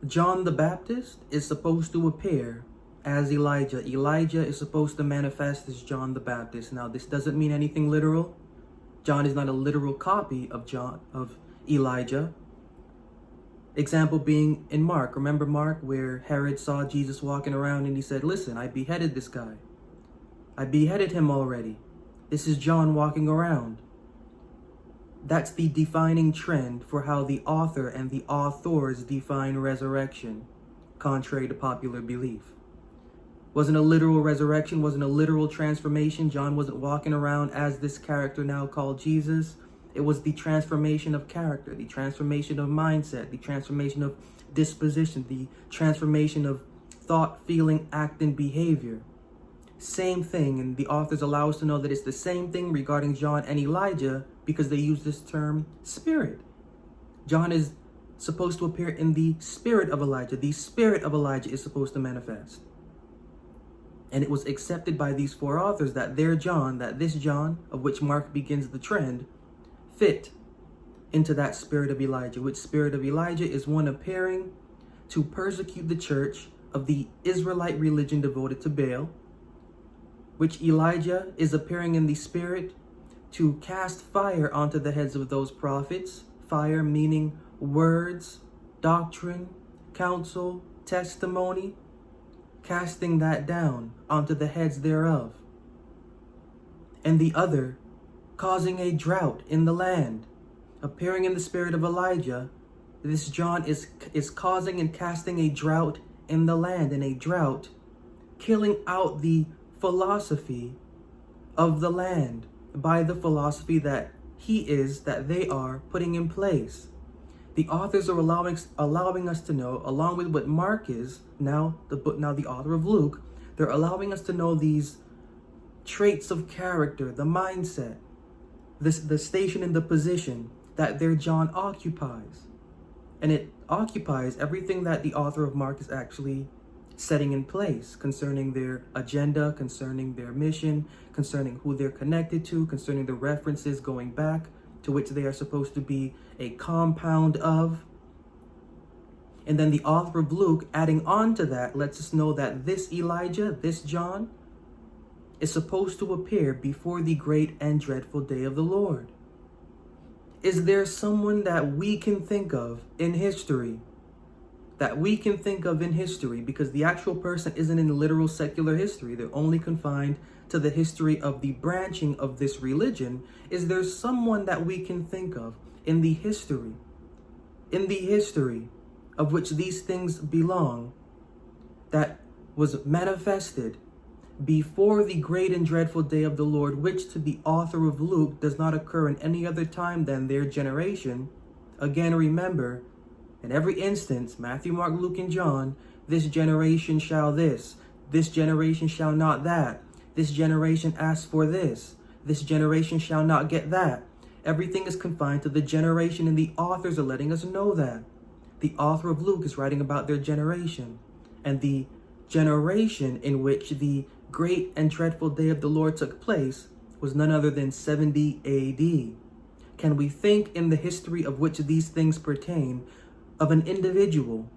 John the Baptist is supposed to appear as Elijah. Elijah is supposed to manifest as John the Baptist. Now, this doesn't mean anything literal. John is not a literal copy of Elijah. Example being in Mark. Remember Mark, where Herod saw Jesus walking around and he said, listen, I beheaded this guy. I beheaded him already. This is John walking around. That's the defining trend for how the author and the authors define resurrection, contrary to popular belief. Wasn't a literal resurrection, wasn't a literal transformation. John wasn't walking around as this character now called Jesus. It was the transformation of character, the transformation of mindset, the transformation of disposition, the transformation of thought, feeling, act, and behavior. Same thing, and the authors allow us to know that it's the same thing regarding John and Elijah because they use this term spirit. John is supposed to appear in the spirit of Elijah. The spirit of Elijah is supposed to manifest. And it was accepted by these four authors that their John, that this John, of which Mark begins the trend, fit into that spirit of Elijah, which spirit of Elijah is one appearing to persecute the church of the Israelite religion devoted to Baal, which Elijah is appearing in the spirit to cast fire onto the heads of those prophets, fire meaning words, doctrine, counsel, testimony, casting that down onto the heads thereof. And the other, causing a drought in the land. Appearing in the spirit of Elijah, this John is causing and casting a drought in the land, and a drought killing out the philosophy of the land by the philosophy that that they are putting in place. The authors are allowing us to know, along with what Mark is, now the author of Luke, they're allowing us to know these traits of character, the mindset, the station and the position that their John occupies. And it occupies everything that the author of Mark is actually setting in place concerning their agenda, concerning their mission, concerning who they're connected to, concerning the references going back to which they are supposed to be a compound of. And then the author of Luke, adding on to that, lets us know that this Elijah, this John, is supposed to appear before the great and dreadful day of the Lord. Is there someone that we can think of in history? Because the actual person isn't in literal secular history. They're only confined to the history of the branching of this religion. Is there someone that we can think of in the history of which these things belong, that was manifested before the great and dreadful day of the Lord, which to the author of Luke does not occur in any other time than their generation? Again, remember, in every instance, Matthew, Mark, Luke, and John, this generation shall this generation shall not that, this generation asks for this generation shall not get that. Everything is confined to the generation, and the authors are letting us know that. The author of Luke is writing about their generation, and the generation in which the great and dreadful day of the Lord took place was none other than 70 AD. Can we think in the history of which these things pertain of an individual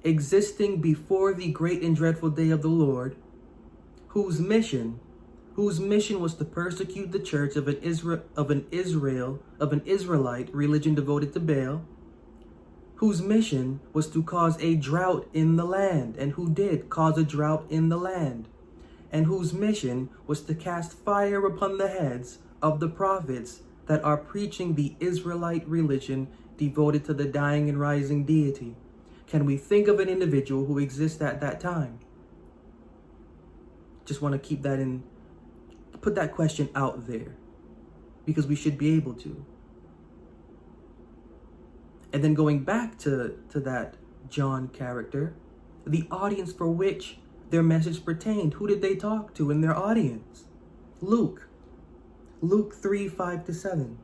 existing before the great and dreadful day of the Lord, whose mission was to persecute the church of an Israelite religion devoted to Baal, whose mission was to cause a drought in the land, and who did cause a drought in the land, and whose mission was to cast fire upon the heads of the prophets that are preaching the Israelite religion devoted to the dying and rising deity? Can we think of an individual who exists at that time? Just want to put that question out there, because we should be able to. And then going back to that John character, the audience for which their message pertained, who did they talk to in their audience? Luke 3:5-7.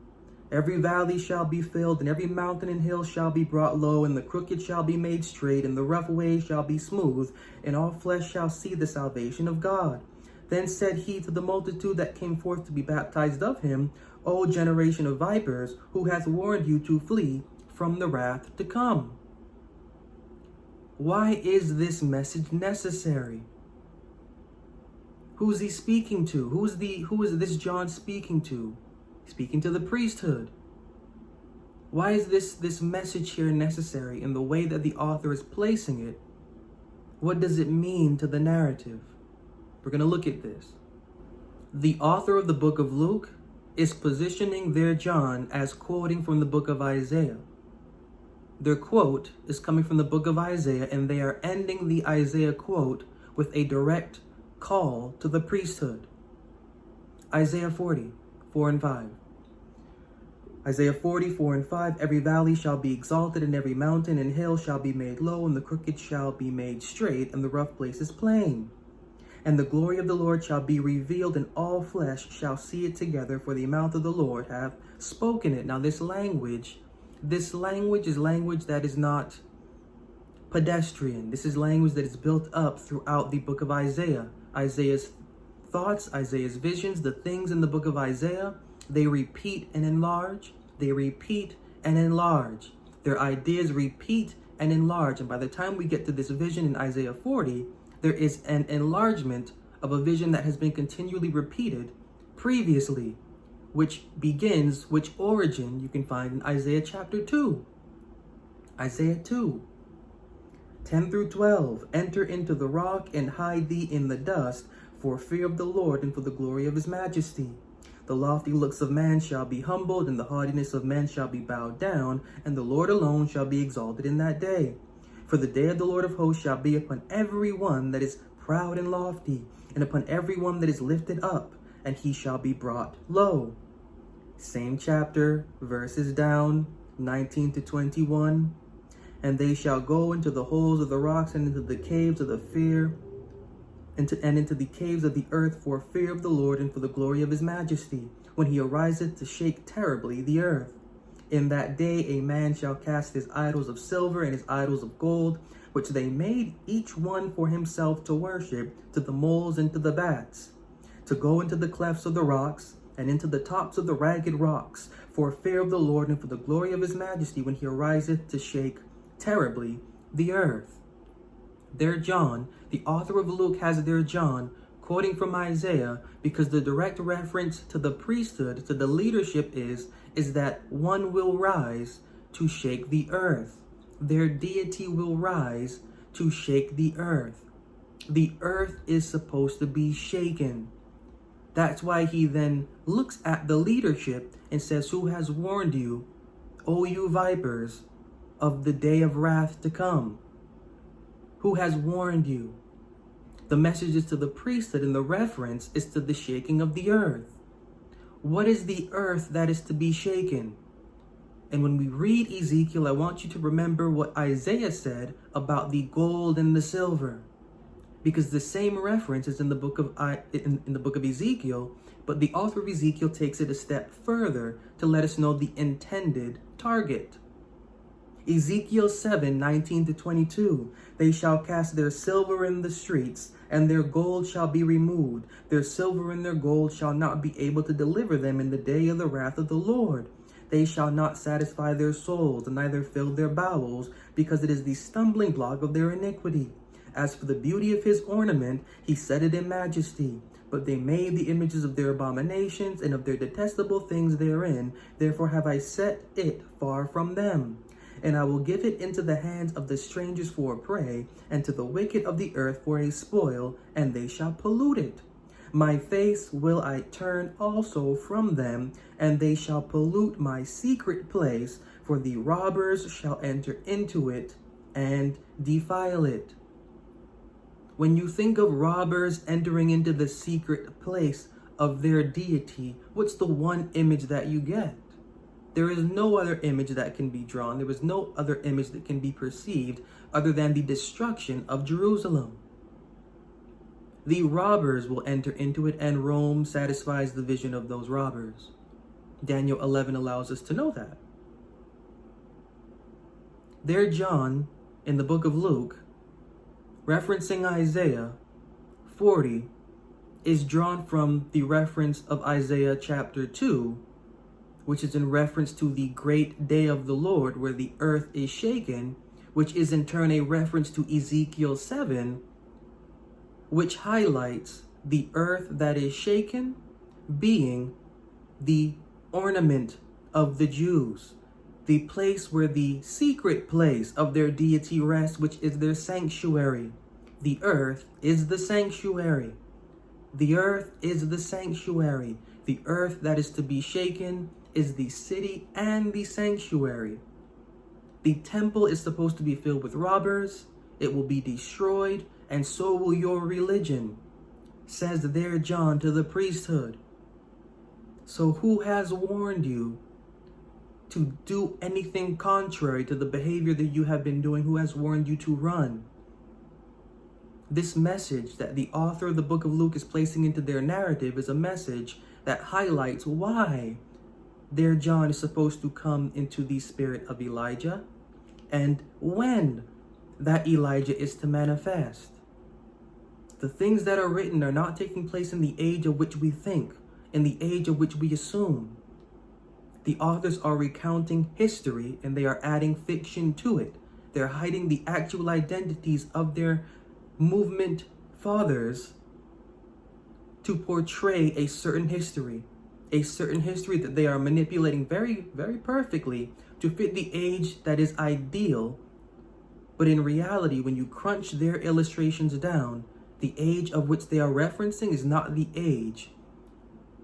Every valley shall be filled, and every mountain and hill shall be brought low, and the crooked shall be made straight, and the rough way shall be smooth, and all flesh shall see the salvation of God. Then said he to the multitude that came forth to be baptized of him, O generation of vipers, who hath warned you to flee from the wrath to come? Why is this message necessary? Who's he speaking to? Who is this John speaking to? Speaking to the priesthood. Why is this message here necessary in the way that the author is placing it? What does it mean to the narrative? We're going to look at this. The author of the book of Luke is positioning their John as quoting from the book of Isaiah. Their quote is coming from the book of Isaiah, and they are ending the Isaiah quote with a direct call to the priesthood. Isaiah 40, 4 and 5. Isaiah 40, 4 and 5, every valley shall be exalted, and every mountain and hill shall be made low, and the crooked shall be made straight, and the rough places plain. And the glory of the Lord shall be revealed, and all flesh shall see it together, for the mouth of the Lord hath spoken it. Now this language is language that is not pedestrian. This is language that is built up throughout the book of Isaiah. Isaiah's thoughts, Isaiah's visions, the things in the book of Isaiah, they repeat and enlarge. They repeat and enlarge. Their ideas repeat and enlarge. And by the time we get to this vision in Isaiah 40, there is an enlargement of a vision that has been continually repeated previously, which origin you can find in Isaiah chapter 2. Isaiah 2, 10 through 12. Enter into the rock and hide thee in the dust, for fear of the Lord and for the glory of his majesty. The lofty looks of man shall be humbled, and the haughtiness of men shall be bowed down, and the Lord alone shall be exalted in that day. For the day of the Lord of hosts shall be upon every one that is proud and lofty, and upon every one that is lifted up, and he shall be brought low. Same chapter, verses down, 19 to 21. And they shall go into the holes of the rocks, and into the caves of the into the caves of the earth, for fear of the Lord and for the glory of his majesty, when he ariseth to shake terribly the earth. In that day a man shall cast his idols of silver and his idols of gold, which they made each one for himself to worship, to the moles and to the bats, to go into the clefts of the rocks, and into the tops of the ragged rocks, for fear of the Lord and for the glory of his majesty, when he ariseth to shake terribly the earth. Their John, the author of Luke, has their John quoting from Isaiah, because the direct reference to the priesthood, to the leadership is that one will rise to shake the earth. Their deity will rise to shake the earth. The earth is supposed to be shaken. That's why he then looks at the leadership and says, who has warned you, O you vipers, of the day of wrath to come? Who has warned you? The message is to the priesthood, and the reference is to the shaking of the earth. What is the earth that is to be shaken? And when we read Ezekiel, I want you to remember what Isaiah said about the gold and the silver, because the same reference is in the book of Ezekiel, but the author of Ezekiel takes it a step further to let us know the intended target. Ezekiel 7, 19 to 22. They shall cast their silver in the streets, and their gold shall be removed. Their silver and their gold shall not be able to deliver them in the day of the wrath of the Lord. They shall not satisfy their souls, and neither fill their bowels, because it is the stumbling block of their iniquity. As for the beauty of his ornament, he set it in majesty. But they made the images of their abominations, and of their detestable things therein. Therefore have I set it far from them. And I will give it into the hands of the strangers for a prey, and to the wicked of the earth for a spoil, and they shall pollute it. My face will I turn also from them, and they shall pollute my secret place, for the robbers shall enter into it and defile it. When you think of robbers entering into the secret place of their deity, what's the one image that you get? There is no other image that can be drawn. There is no other image that can be perceived other than the destruction of Jerusalem. The robbers will enter into it, and Rome satisfies the vision of those robbers. Daniel 11 allows us to know that. There, John, in the book of Luke, referencing Isaiah 40, is drawn from the reference of Isaiah chapter 2, which is in reference to the great day of the Lord, where the earth is shaken, which is in turn a reference to Ezekiel 7, which highlights the earth that is shaken being the ornament of the Jews, the place where the secret place of their deity rests, which is their sanctuary. The earth is the sanctuary. The earth is the sanctuary. The earth that is to be shaken is the city and the sanctuary. The temple is supposed to be filled with robbers. It will be destroyed, and so will your religion, says there John to the priesthood. So who has warned you to do anything contrary to the behavior that you have been doing? Who has warned you to run? This message that the author of the book of Luke is placing into their narrative is a message that highlights why there John is supposed to come into the spirit of Elijah, and when that Elijah is to manifest. The things that are written are not taking place in the age of which we think, in the age of which we assume. The authors are recounting history and they are adding fiction to it. They're hiding the actual identities of their movement fathers to portray a certain history that they are manipulating very, very perfectly to fit the age that is ideal. But in reality, when you crunch their illustrations down, the age of which they are referencing is not the age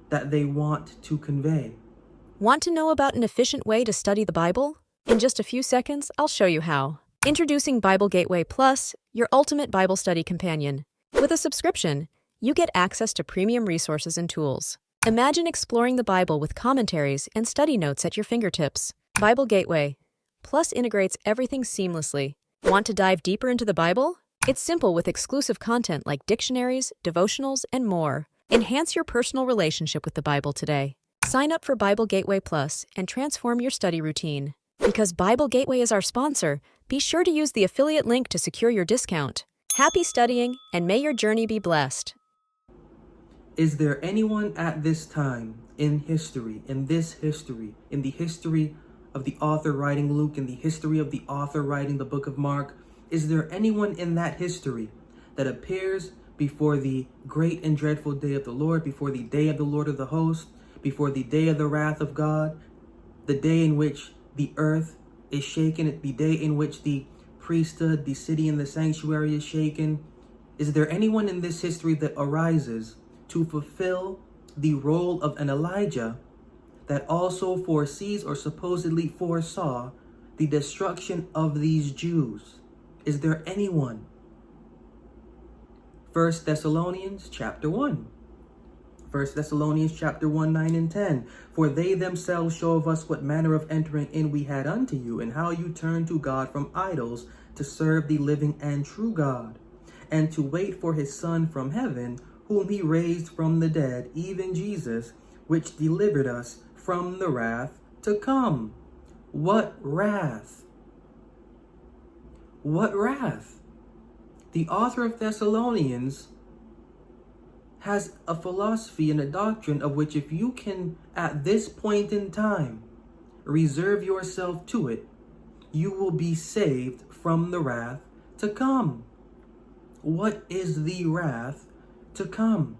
that they want to convey. Want to know about an efficient way to study the Bible? In just a few seconds, I'll show you how. Introducing BibleGateway Plus, your ultimate Bible study companion. With a subscription, you get access to premium resources and tools. Imagine exploring the Bible with commentaries and study notes at your fingertips. BibleGateway Plus integrates everything seamlessly. Want to dive deeper into the Bible? It's simple with exclusive content like dictionaries, devotionals, and more. Enhance your personal relationship with the Bible today. Sign up for BibleGateway Plus and transform your study routine. Because Bible Gateway is our sponsor, be sure to use the affiliate link to secure your discount. Happy studying, and may your journey be blessed. Is there anyone at this time in history, in the history of the author writing Luke, in the history of the author writing the book of Mark, is there anyone in that history that appears before the great and dreadful day of the Lord, before the day of the Lord of the hosts, before the day of the wrath of God, the day in which the earth is shaken, the day in which the priesthood, the city, and the sanctuary is shaken? Is there anyone in this history that arises to fulfill the role of an Elijah that also foresees or supposedly foresaw the destruction of these Jews? Is there anyone? 1 Thessalonians chapter 1. 1 Thessalonians chapter 1, 9 and 10. For they themselves show of us what manner of entering in we had unto you, and how you turned to God from idols to serve the living and true God, and to wait for his Son from heaven, whom he raised from the dead, even Jesus, which delivered us from the wrath to come. What wrath? What wrath? The author of Thessalonians has a philosophy and a doctrine of which, if you can, at this point in time, reserve yourself to it, you will be saved from the wrath to come. What is the wrath to come?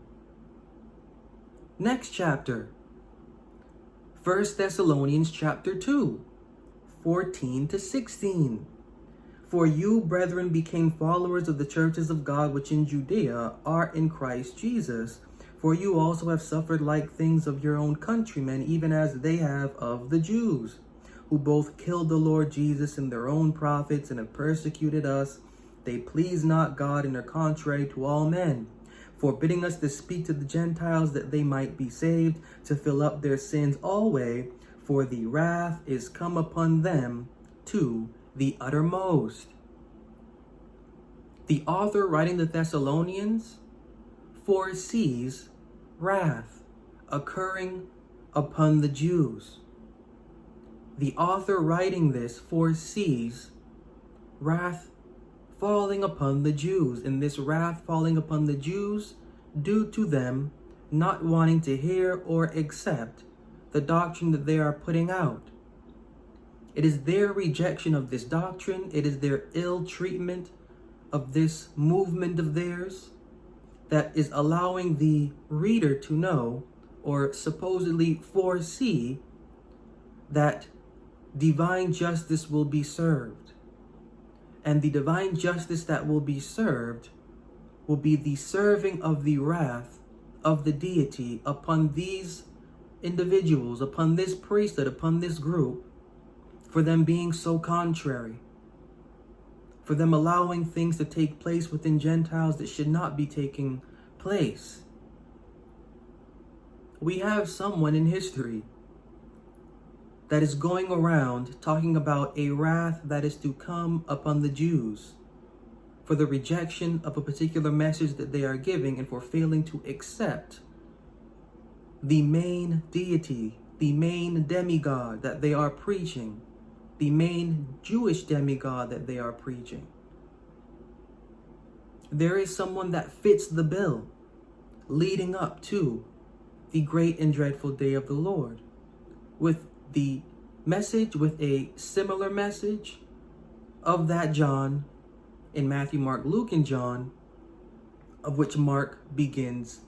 Next chapter, 1 Thessalonians chapter 2, 14 to 16. For you, brethren, became followers of the churches of God which in Judea are in Christ Jesus. For you also have suffered like things of your own countrymen, even as they have of the Jews, who both killed the Lord Jesus and their own prophets, and have persecuted us. They please not God, and are contrary to all men, forbidding us to speak to the Gentiles that they might be saved, to fill up their sins always, for the wrath is come upon them to the uttermost. The author writing the Thessalonians foresees wrath occurring upon the Jews. The author writing this foresees wrath falling upon the Jews, and this wrath falling upon the Jews due to them not wanting to hear or accept the doctrine that they are putting out. It is their rejection of this doctrine. It is their ill treatment of this movement of theirs that is allowing the reader to know, or supposedly foresee, that divine justice will be served. And the divine justice that will be served will be the serving of the wrath of the deity upon these individuals, upon this priesthood, upon this group, for them being so contrary, for them allowing things to take place within Gentiles that should not be taking place. We have someone in history that is going around talking about a wrath that is to come upon the Jews for the rejection of a particular message that they are giving and for failing to accept the main deity, the main demigod that they are preaching, the main Jewish demigod that they are preaching. There is someone that fits the bill leading up to the great and dreadful day of the Lord, with the message, with a similar message of that John in Matthew, Mark, Luke, and John, of which Mark begins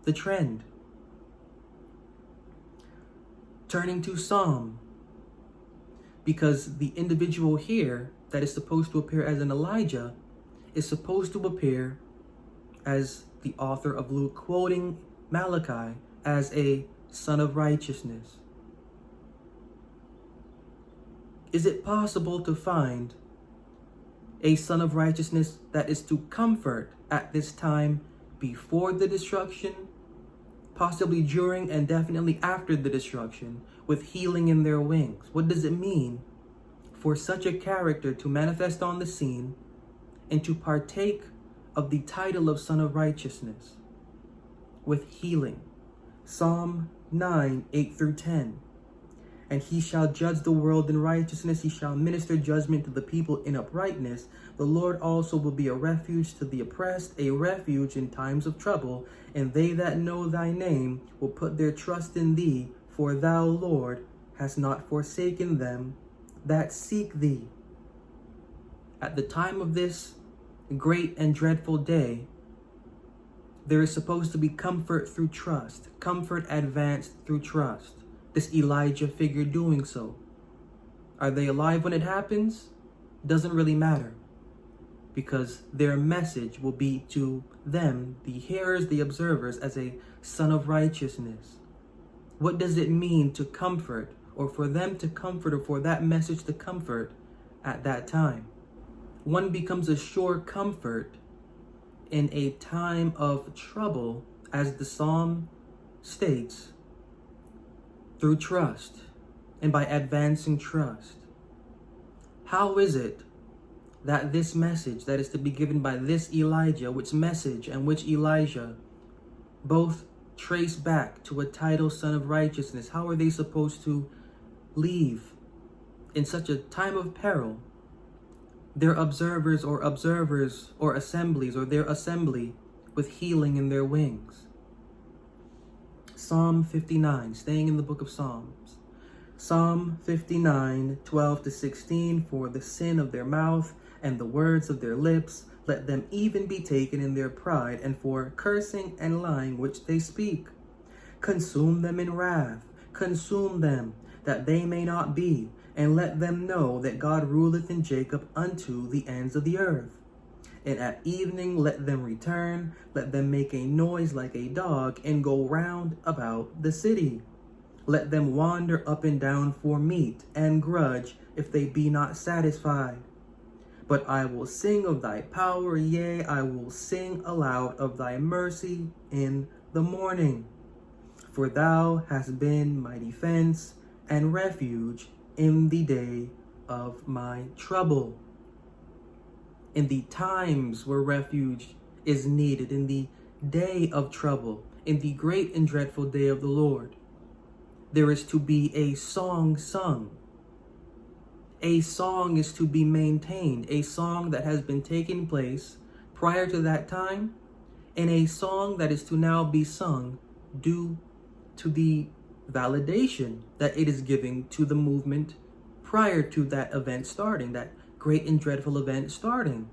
the trend. Turning to Psalm, because the individual here that is supposed to appear as an Elijah is supposed to appear as the author of Luke, quoting Malachi, as a son of righteousness. Is it possible to find a son of righteousness that is to comfort at this time before the destruction, possibly during and definitely after the destruction, with healing in their wings? What does it mean for such a character to manifest on the scene and to partake of the title of Son of Righteousness with healing? Psalm 9, 8 through 10. And he shall judge the world in righteousness. He shall minister judgment to the people in uprightness. The Lord also will be a refuge to the oppressed, a refuge in times of trouble. And they that know thy name will put their trust in thee. For thou, Lord, hast not forsaken them that seek thee. At the time of this great and dreadful day, there is supposed to be comfort through trust, comfort advanced through trust. This Elijah figure doing so. Are they alive when it happens? Doesn't really matter, because their message will be to them, the hearers, the observers, as a son of righteousness. What does it mean to comfort, or for them to comfort, or for that message to comfort at that time? One becomes a sure comfort in a time of trouble, as the psalm states, through trust and by advancing trust. How is it that this message that is to be given by this Elijah, which message and which Elijah both trace back to a title, Son of Righteousness, how are they supposed to leave in such a time of peril their observers or assemblies, or their assembly, with healing in their wings? Psalm 59, staying in the book of Psalms. Psalm 59, 12 to 16, for the sin of their mouth and the words of their lips, let them even be taken in their pride, and for cursing and lying which they speak. Consume them in wrath, consume them, that they may not be, and let them know that God ruleth in Jacob unto the ends of the earth. And at evening let them return, let them make a noise like a dog, and go round about the city. Let them wander up and down for meat, and grudge if they be not satisfied. But I will sing of thy power, yea, I will sing aloud of thy mercy in the morning. For thou hast been my defense and refuge in the day of my trouble. In the times where refuge is needed, in the day of trouble, in the great and dreadful day of the Lord, there is to be a song sung. A song is to be maintained, a song that has been taking place prior to that time, and a song that is to now be sung due to the validation that it is giving to the movement prior to that event starting, that great and dreadful event starting.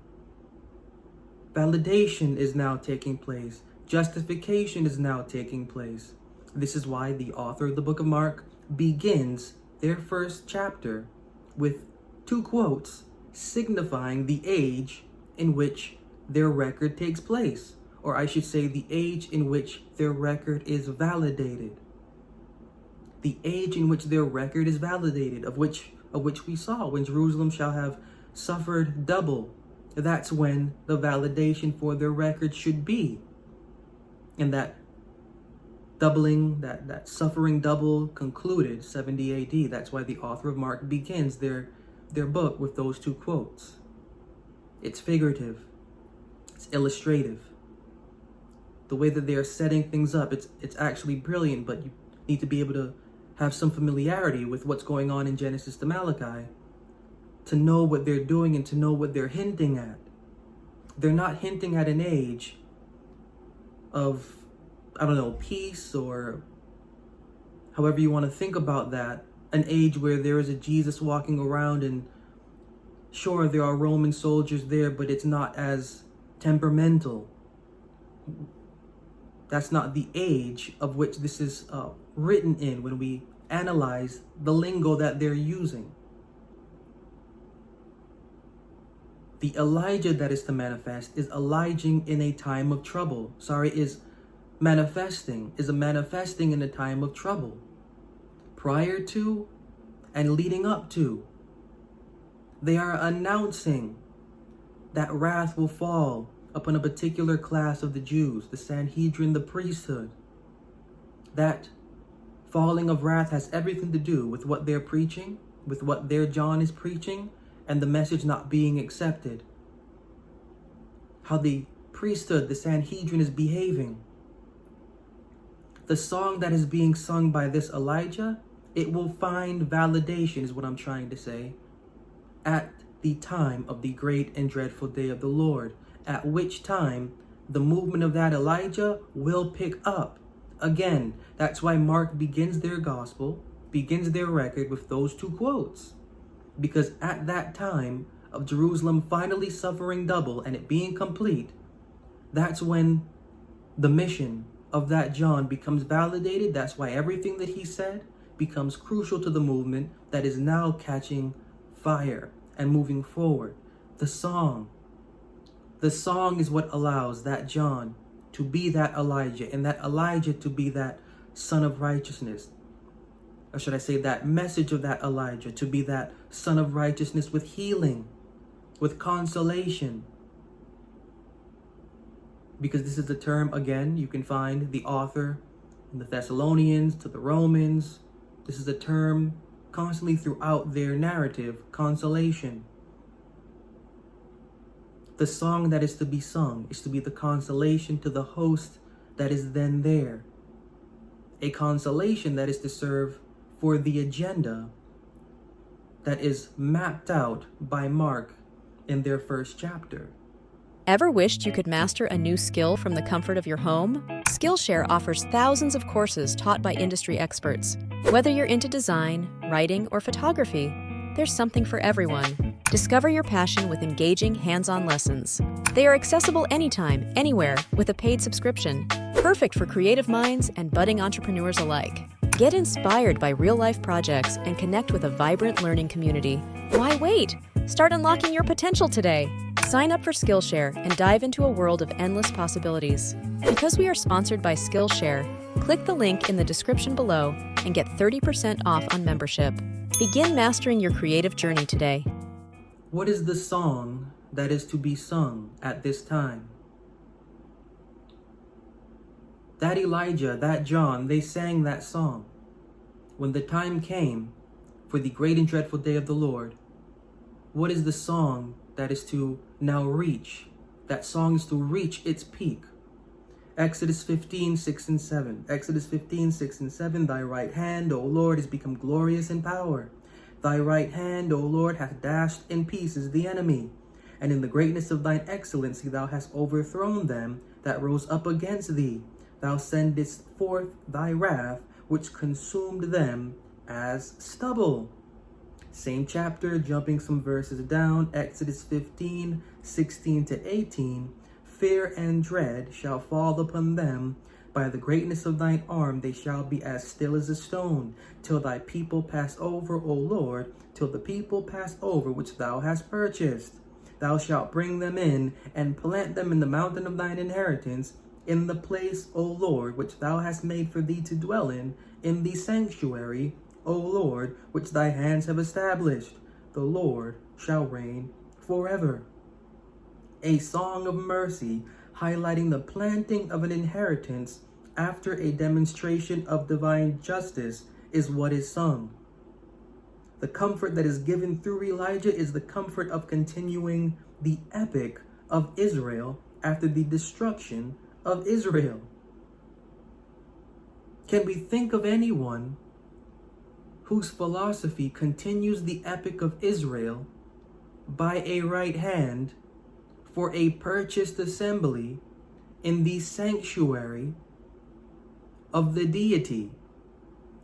Validation is now taking place. Justification is now taking place. This is why the author of the book of Mark begins their first chapter with two quotes signifying the age in which their record takes place, or I should say the age in which their record is validated. The age in which their record is validated, of which we saw when Jerusalem shall have suffered double. That's when the validation for their record should be. And that doubling, that suffering double concluded 70 AD. That's why the author of Mark begins their book with those two quotes. It's figurative. It's illustrative. The way that they are setting things up, it's actually brilliant, but you need to be able to have some familiarity with what's going on in Genesis to Malachi to know what they're doing and to know what they're hinting at. They're not hinting at an age of, I don't know, peace, or however you want to think about that, an age where there is a Jesus walking around, and sure, there are Roman soldiers there, but it's not as temperamental. That's not the age of which this is written in when we analyze the lingo that they're using. The Elijah that is to manifest is Elijahing in a time of trouble. Is manifesting in a time of trouble. Prior to and leading up to. They are announcing that wrath will fall upon a particular class of the Jews, the Sanhedrin, the priesthood. That falling of wrath has everything to do with what they're preaching, with what their John is preaching, and the message not being accepted. How the priesthood, the Sanhedrin, is behaving. The song that is being sung by this Elijah, it will find validation, is what I'm trying to say, at the time of the great and dreadful day of the Lord, at which time the movement of that Elijah will pick up. Again, that's why Mark begins their gospel, begins their record with those two quotes. Because at that time of Jerusalem finally suffering double and it being complete, that's when the mission of that John becomes validated. That's why everything that he said becomes crucial to the movement that is now catching fire and moving forward. The song is what allows that John to be that Elijah, and that Elijah to be that son of righteousness. Or should I say that message of that Elijah to be that son of righteousness with healing, with consolation. Because this is the term, again, you can find the author in the Thessalonians to the Romans. This is a term constantly throughout their narrative, consolation. The song that is to be sung is to be the consolation to the host that is then there. A consolation that is to serve for the agenda that is mapped out by Mark in their first chapter. Ever wished you could master a new skill from the comfort of your home? SkillShare offers thousands of courses taught by industry experts. Whether you're into design, writing, or photography, there's something for everyone. Discover your passion with engaging, hands-on lessons. They are accessible anytime, anywhere, with a paid subscription. Perfect for creative minds and budding entrepreneurs alike. Get inspired by real-life projects and connect with a vibrant learning community. Why wait? Start unlocking your potential today. Sign up for SkillShare and dive into a world of endless possibilities. Because we are sponsored by SkillShare, click the link in the description below and get 30% off on membership. Begin mastering your creative journey today. What is the song that is to be sung at this time? That Elijah, that John, they sang that song. When the time came for the great and dreadful day of the Lord, what is the song that is to now reach? That song is to reach its peak. Exodus 15, 6 and 7. Exodus 15, 6 and 7. Thy right hand, O Lord, is become glorious in power. Thy right hand, O Lord, hath dashed in pieces the enemy. And in the greatness of thine excellency thou hast overthrown them that rose up against thee. Thou sendest forth thy wrath, which consumed them as stubble. Same chapter, jumping some verses down, Exodus 15:16-18. Fear and dread shall fall upon them. By the greatness of thine arm they shall be as still as a stone, till thy people pass over, O Lord, till the people pass over which thou hast purchased. Thou shalt bring them in, and plant them in the mountain of thine inheritance, in the place, O Lord, which thou hast made for thee to dwell in the sanctuary, O Lord, which thy hands have established. The Lord shall reign forever. A song of mercy, highlighting the planting of an inheritance after a demonstration of divine justice, is what is sung. The comfort that is given through Elijah is the comfort of continuing the epic of Israel after the destruction of Israel. Can we think of anyone whose philosophy continues the epic of Israel by a right hand for a purchased assembly in the sanctuary of the deity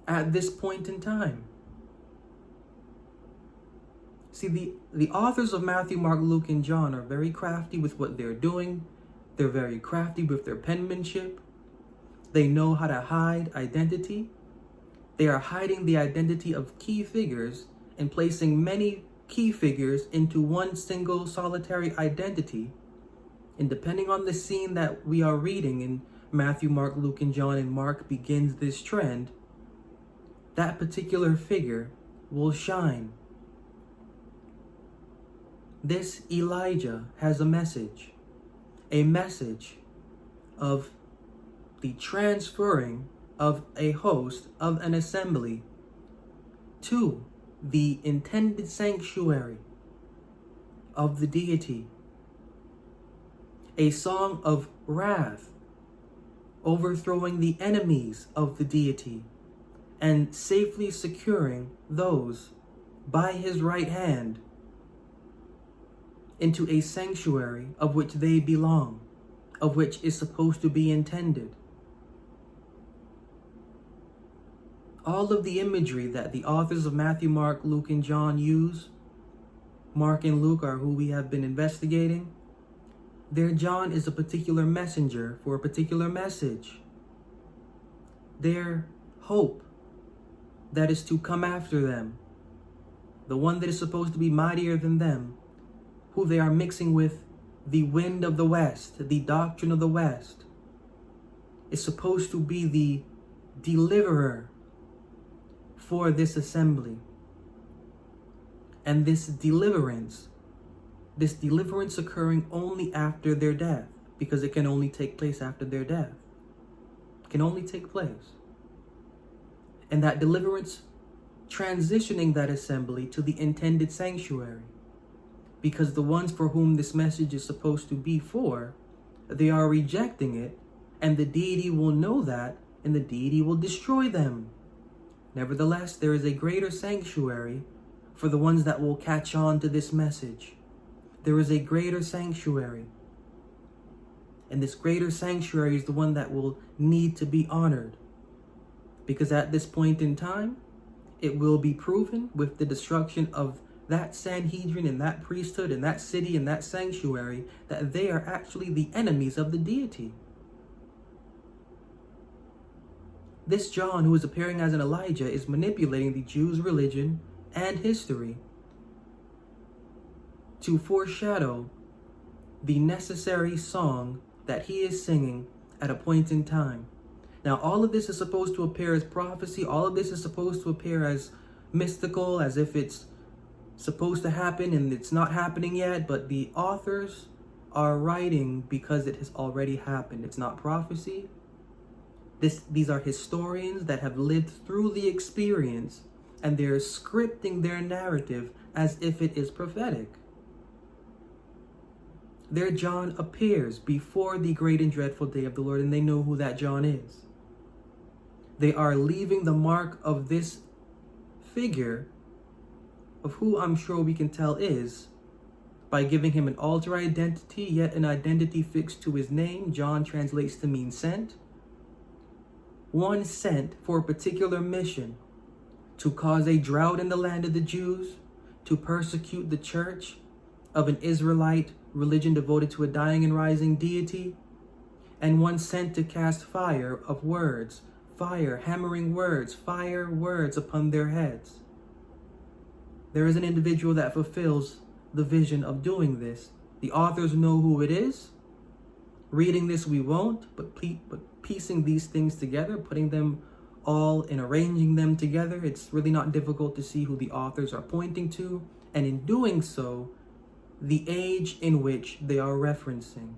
at this point in time? See, the authors of Matthew, Mark, Luke, and John are very crafty with what they're doing. They're very crafty with their penmanship. They know how to hide identity. They are hiding the identity of key figures and placing many key figures into one single solitary identity. And depending on the scene that we are reading in Matthew, Mark, Luke, and John, and Mark begins this trend, that particular figure will shine. This Elijah has a message of the transferring of a host of an assembly to the intended sanctuary of the deity. A song of wrath, overthrowing the enemies of the deity and safely securing those by his right hand into a sanctuary of which they belong, of which is supposed to be intended. All of the imagery that the authors of Matthew, Mark, Luke, and John use, Mark and Luke are who we have been investigating. Their John is a particular messenger for a particular message. Their hope that is to come after them, the one that is supposed to be mightier than them, who they are mixing with the wind of the West, the doctrine of the West, is supposed to be the deliverer for this assembly. And this deliverance occurring only after their death, because it can only take place after their death. It can only take place. And that deliverance transitioning that assembly to the intended sanctuary. Because the ones for whom this message is supposed to be for, they are rejecting it, and the deity will know that, and the deity will destroy them. Nevertheless, there is a greater sanctuary for the ones that will catch on to this message. There is a greater sanctuary. And this greater sanctuary is the one that will need to be honored. Because at this point in time, it will be proven with the destruction of that Sanhedrin and that priesthood and that city and that sanctuary that they are actually the enemies of the deity. This John, who is appearing as an Elijah, is manipulating the Jews' religion and history to foreshadow the necessary song that he is singing at a point in time. Now, all of this is supposed to appear as prophecy. All of this is supposed to appear as mystical, as if it's supposed to happen and it's not happening yet, but the authors are writing because it has already happened. It's not prophecy. These are historians that have lived through the experience, and they're scripting their narrative as if it is prophetic. Their John appears before the great and dreadful day of the Lord, and they know who that John is. They are leaving the mark of this figure, of who I'm sure we can tell is, by giving him an alter identity, yet an identity fixed to his name. John translates to mean sent. One sent for a particular mission, to cause a drought in the land of the Jews, to persecute the church of an Israelite religion devoted to a dying and rising deity, and one sent to cast fire of words, fire, hammering words, fire words upon their heads. There is an individual that fulfills the vision of doing this. The authors know who it is. Reading this we won't, but piecing these things together, putting them all and arranging them together, it's really not difficult to see who the authors are pointing to, and in doing so, the age in which they are referencing.